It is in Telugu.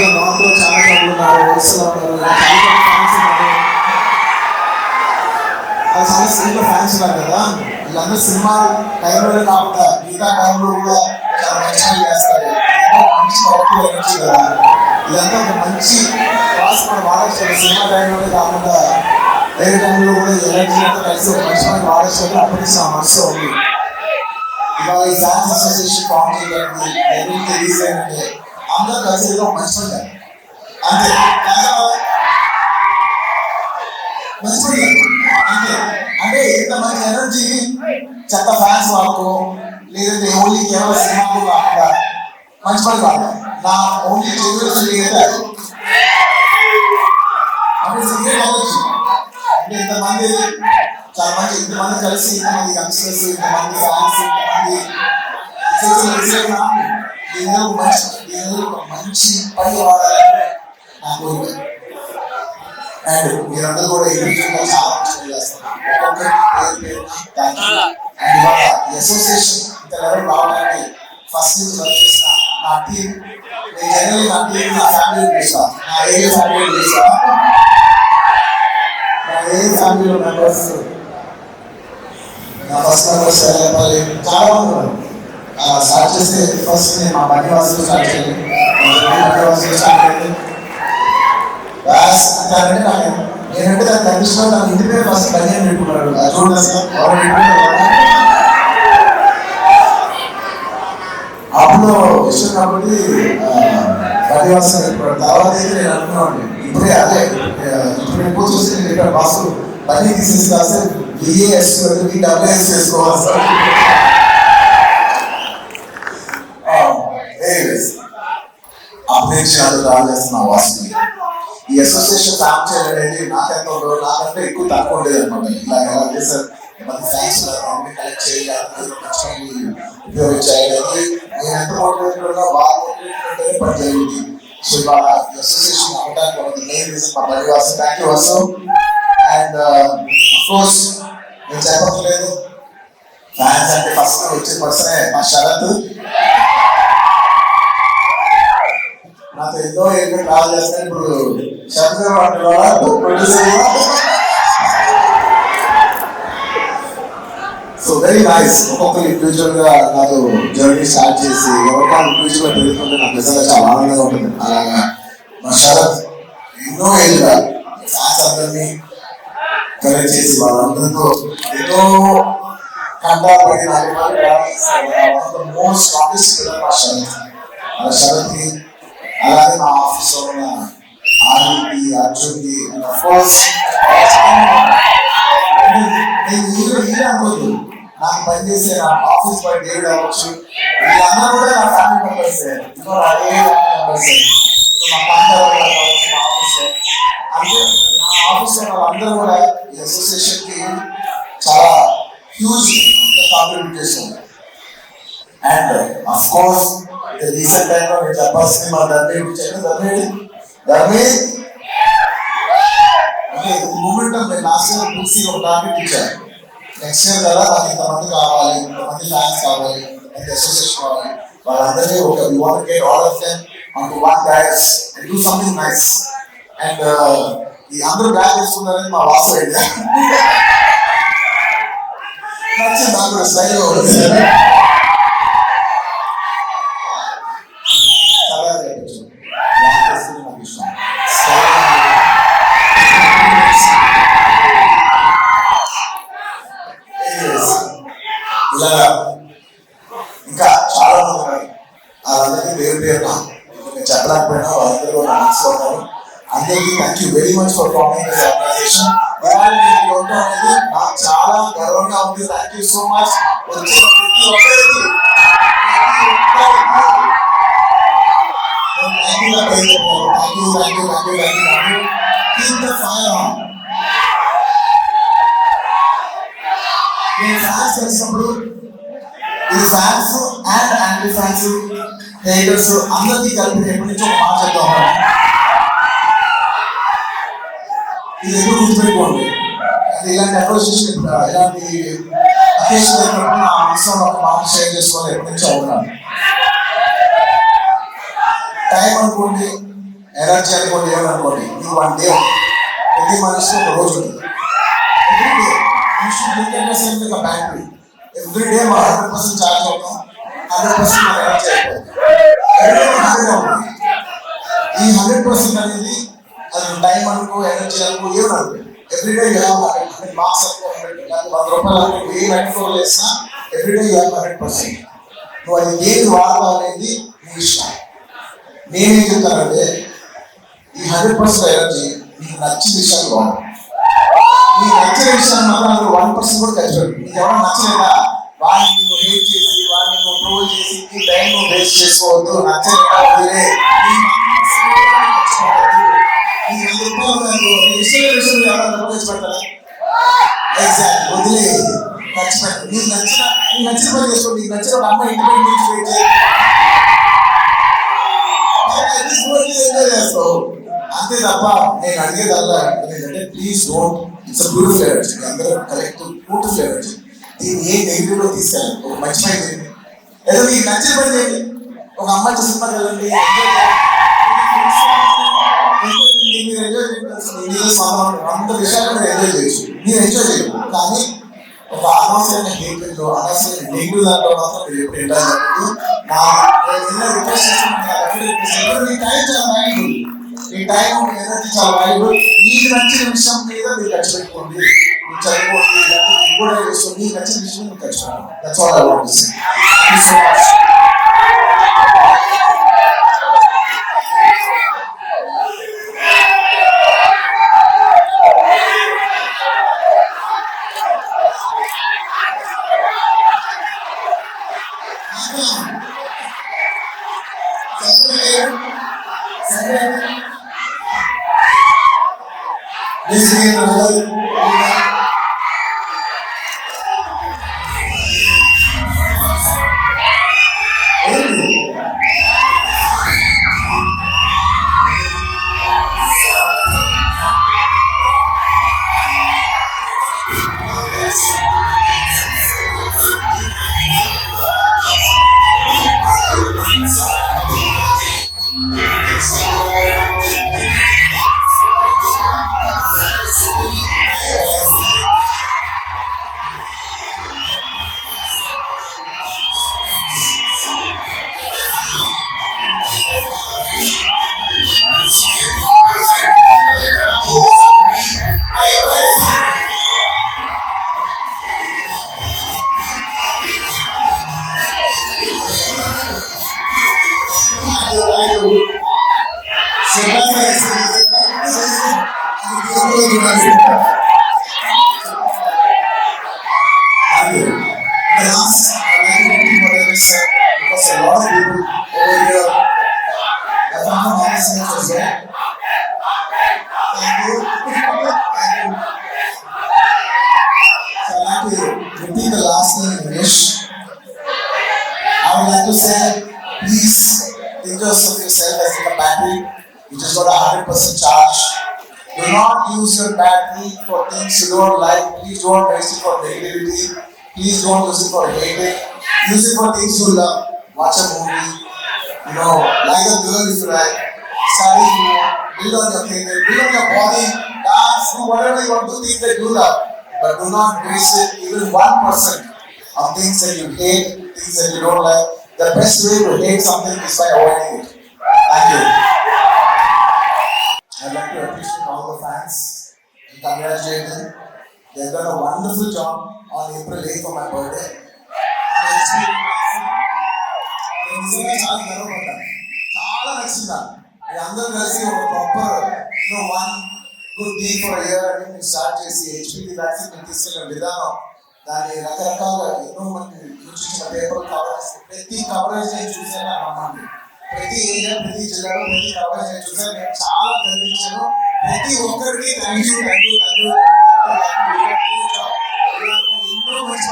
నార్త్లో చాలా మంది ఉన్నారు, ఒరిస్సాలో ఉన్నారు, చాలా సినిమా ఫ్యాన్స్ ఉన్నారు కదా. వీళ్ళందరూ సినిమా టైంలోనే కాకుండా మిగతా టైంలో కూడా చాలా మంచిగా చేస్తారు. మంచి పవర్ఫుల్ ఎనర్జీ కదా. ఇదంతా ఒక మంచి క్లాస్ మనం వాడచ్చు. సినిమా టైంలోనే కాకుండా వేరే టైంలో కూడా ఎనర్జీ అంతా కలిసి ఒక మంచి మనకి వాడచ్చు. అప్పటి నా మనసు ఉంది. ఇవాళ ఈ ఫ్యాన్స్ అసోసియేషన్ ఫామ్ చేయడానికి రిలీజ్ అయ్యిందంటే అందరూ కలిసి ఏదో మంచి ఉంటారు అంతే. మంచి అంతే. అంటే ఇంత మంచి ఎనర్జీ చెత్త ఫ్యాన్స్ వాళ్ళకు లేదంటే ఓన్లీ కేవలం సినిమాకు కాకుండా మంచి పని కాదు. నా ఓన్లీ అంటే సిగరెట్ ఎనర్జీ అంటే ఇంతమంది చాలా మంచి ఇంతమంది కలిసి ఇంతమంది యంగ్స్టర్స్ ఇంతమంది ఫ్యాన్స్ మంచి పని వాడాలని నా కోరిక. అండ్ మీరందరూ కూడా చాలా మంచి చేస్తారు. అండ్ ఇవాళ అసోసియేషన్ ఇంత లెవెల్ రావడానికి ఫస్ట్ నుంచి వర్క్ చేసిన నా టీం, నేను జనరల్ నా టీం నా ఫ్యామిలీ పిలుస్తాను, నా ఏరియా ఫ్యామిలీ పిలుస్తాను. నా ఏరియా ఫ్యామిలీలో మెంబర్స్ నా ఫస్ట్ మెంబర్స్ చాలా మంది ఉన్నారు. స్టార్ట్ చేస్తే ఫస్ట్ నేను మా బన్నివాసులు స్టార్ట్ చేయాలి. బన్నివాసులు స్టార్ట్ అయ్యింది అంటే నేనంటే దాని కండిషన్ నాకు ఇంటి పేరు ఫస్ట్ బన్యం పెట్టుకున్నాడు. చూడండి సార్ అప్పుడు ఇష్టం కాబట్టి బన్నివాసం పెట్టుకున్నాడు. తర్వాత అయితే నేను అనుకున్నాను ఇప్పుడే అదే ఇప్పుడు ఎక్కువ చూసి నేను ఇక్కడ బాసు బన్నీ తీసేసి కాస్తే బిఏఎస్ డబ్ల్యూఎస్ చేసుకోవాలి సార్. అపేక్షలు రాజేస్తున్న వాసుని ఈ అసోసియేషన్ ఫామ్ చేయడం అనేది నాకంటే ఎక్కువ తక్కువ ఉండేది అనమాట. ఇలా ఎలా చేశారు ఫ్యాన్స్ కలెక్ట్ చేయాలి, ఉపయోగించాలి. నేను ఎంత మోటివేటెడ్ బాగా మోటివేటెడ్ పని జరిగింది. సో ఇవాళ అసోసియేషన్ అవ్వడానికి మెయిన్ రీజన్ మా Bunny Vasu. Thank you Vasu. And of course నేను చెప్పట్లేదు ఫ్యాన్స్ అంటే ఫస్ట్ వచ్చే పర్సనే మా శరత్. నాతో ఎన్నో ఏళ్ళు ట్రావెల్ చేస్తాను. ఇప్పుడు Sharath producer. So very nice. ఒక్కొక్కరు ఇండివిజువల్ గా నాతో జర్నీ స్టార్ట్ చేసి ఎవరికైనా ఇండివిజువల్ గా పెరుగుతుంటే నాకు నిజంగా చాలా ఆనందంగా ఉంటుంది. అలాగా మా శరత్ ఎన్నో ఏళ్ళుగా ఫ్యాన్స్ అందరినీ కలెక్ట్ చేసి వాళ్ళందరితో ఎన్నో కంటాపడి మోస్ట్ స్ట్రాంగెస్ట్ మా శరత్. ఆ శరత్కి అలాగే మా ఆఫీస్ లో ఉన్న ఆర్కి అర్జున్కి అనుకోదు నాకు పనిచేసే నా ఆఫీస్ బాయ్ డేవిడ్ అవ్వచ్చు, వీళ్ళందరూ కూడా నా ఫ్యామిలీ మెంబర్స్. అదే మెంబర్స్ మా కాంటాక్ట్ కావచ్చు మా ఆఫీస్. అంటే నా ఆఫీస్ లో వాళ్ళందరూ కూడా ఈ అసోసియేషన్ కి చాలా హ్యూజ్ కాంట్రిబ్యూట్ చేస్తున్నారు. And of course recent time లో నేను చెప్పాల్సింది మా ధర్మే అంటే మూమెంట్ నేను లాస్ట్ ఇయర్ పూర్తి ఒక టార్గెట్ ఇచ్చాను. నెక్స్ట్ ఇయర్ కదా నాకు ఇంతమంది కావాలి, ఇంతమంది ఫ్యాన్స్ కావాలి, ఇంతమంది అసోసియేషన్ కావాలి, వాళ్ళందరినీ ఒక we want to get all of them onto one dais and do something nice. And ఈ అందరూ బ్యాగ్ వేసుకున్నారని మా వాసు అయితే నచ్చింది. నాకు కూడా స్టైల్ ఇలా ఇంకా చాలా మంది ఉన్నారు. వాళ్ళందరికీ పేరు పేరున నేను చెప్పలేకపోయినా వాళ్ళందరూ నా మనసులో ఉన్నారు. అందరికీ thank you very much for forming this organisation. అనేది నాకు చాలా గర్వంగా ఉంది. Thank you so much. వచ్చిన ప్రతి ఒక్కరికి నేను ఫ్యాన్స్ చేసినప్పుడు ఇది fans and anti fans haters అందరికీ కలిపి ఎప్పటి నుంచో ఒక మాట చెప్తా ఉన్నాను. ఇది ఎప్పుడు గుర్తుపెట్టుకోండి. ఇలాంటి అప్రోచేషన్ ఇలాంటి అకేషన్ అయినప్పుడు నా మనసులో ఒక మాట షేర్ చేసుకోవాలి ఎప్పటి నుంచో అవుతున్నాను. టైం అనుకోండి ఎనర్జీ అనుకోండి, ఏమనుకోండి, మీకు 1 డే ప్రతి మనిషి ఒక రోజు ఉంటుంది. Every day you should look at yourself like a battery. Every day మా 100% ఛార్జ్ అవుతాం, 100% మన ఎనర్జీ అయిపోతుంది. ఈ 100% అనేది అది టైం అనుకో, ఎనర్జీ అనుకో, ఏమనుకో, ఎవ్రీడే యూ హ్యావ్ 100 మార్క్స్ అనుకో, 100 రూపాయలు అనుకో, ఏ మెట్రోలో వేసినా ఎవ్రీడే యూ హ్యావ్ 100%. నువ్వు అది ఏది వాడతావు అనేది నీ ఇష్టం. నేనేం చెప్తానంటే ఈ 100% ఎనర్జీ నీకు నచ్చిన విషయాలు వాడు. నీకు నచ్చిన విషయాన్ని మాత్రం 1% కూడా ఖర్చు పెట్టు. నీకు ఎవరైనా నచ్చలేదా వాడిని నువ్వు హేట్ చేసి, వాడిని నువ్వు ట్రోల్ చేసి నీ టైం నువ్వు వేస్ట్ చేసుకోవద్దు. నచ్చలేదా వదిలే. నీకు 100 రూపాయలు ఇష్టమైన విషయం ఎవరైనా డబ్బు ఖర్చు పెడతారా? ఎగ్జాక్ట్, వదిలే, ఖర్చు పెట్టు. నీకు నచ్చిన పని చేసుకో. నీకు నచ్చిన ఒక అమ్మాయి ఇంటి నుంచి వెయిట్ చేయి, ఎంజాయ్ చేస్తావు అంతే తప్ప. నేను అడిగేదల్లా ఏంటంటే please don't, it's a beautiful energy, అందరూ కలెక్ట్ బ్యూటిఫుల్ ఎనర్జీ. దీన్ని ఏ నెగిటివ్ లో తీసుకెళ్ళండి. ఒక మంచి పని చేయండి, ఏదో మీకు నచ్చిన పని చేయండి. ఒక అమ్మాయి సినిమాకి వెళ్ళండి, మీరు ఎంజాయ్ చేయాల్సిన అంత విషయాలు మీరు ఎంజాయ్ చేయొచ్చు, మీరు ఎంజాయ్ చేయరు. కానీ ఒక అనవసరమైన హేట్రెడ్ లో, అనవసరమైన నెగిటివ్ దాంట్లో మాత్రం మీరు ఎప్పుడు ఎంజాయ్ చేయలేదు. మీ టైం చాలా వాల్యుబుల్, మీ టైం ఎనర్జీ చాలా వాల్యుబుల్. మీకు నచ్చిన విషయం మీద మీరు ఖర్చు పెట్టుకోండి, మీరు చదువుకోండి, కూడా చేసుకోండి. మీకు నచ్చిన విషయం మీరు ఖర్చు పెట్టుకోండి. That's all I want to say. Thank you so much. Because a lot of people over here are from management as well. Thank you. Thank you. So I'd like to repeat the last name in English. I would like to say, please think of yourself as like a battery. You just got 100% charge. Do not use your battery for things you don't like. Please don't waste it for negativity. Please don't use it for hating. Use it for things you love. Watch a movie. Like a girl if you like. Study, build on your career, build on your body, dance, do whatever you want to do, things that you love. But do not waste it even 1% on things that you hate, things that you don't like. The best way to hate something is by avoiding it. Thank you. I'd like to appreciate all the fans and congratulate them. They've done a wonderful job on April 8th for my birthday. నిజంగా చాలా గర్వపడ్డాను, చాలా నచ్చిందా. మీ అందరూ కలిసి ఒక proper one good deal for year అని మీరు స్టార్ట్ చేసి హెచ్పివి వ్యాక్సిన్ మీరు తీసుకెళ్ళిన విధానం, దాన్ని రకరకాలుగా ఎన్నో మంది సూచించిన పేపర్లు కవర్ చేసి ప్రతి కవరేజ్ నేను చూసాను. నమ్మండి, ప్రతి ఏరియా, ప్రతి జిల్లాలో ప్రతి కవరేజ్ నేను చూసాను. నేను చాలా గర్వించాను. ప్రతి ఒక్కరికి థ్యాంక్ యూ. ఎన్నో మంచి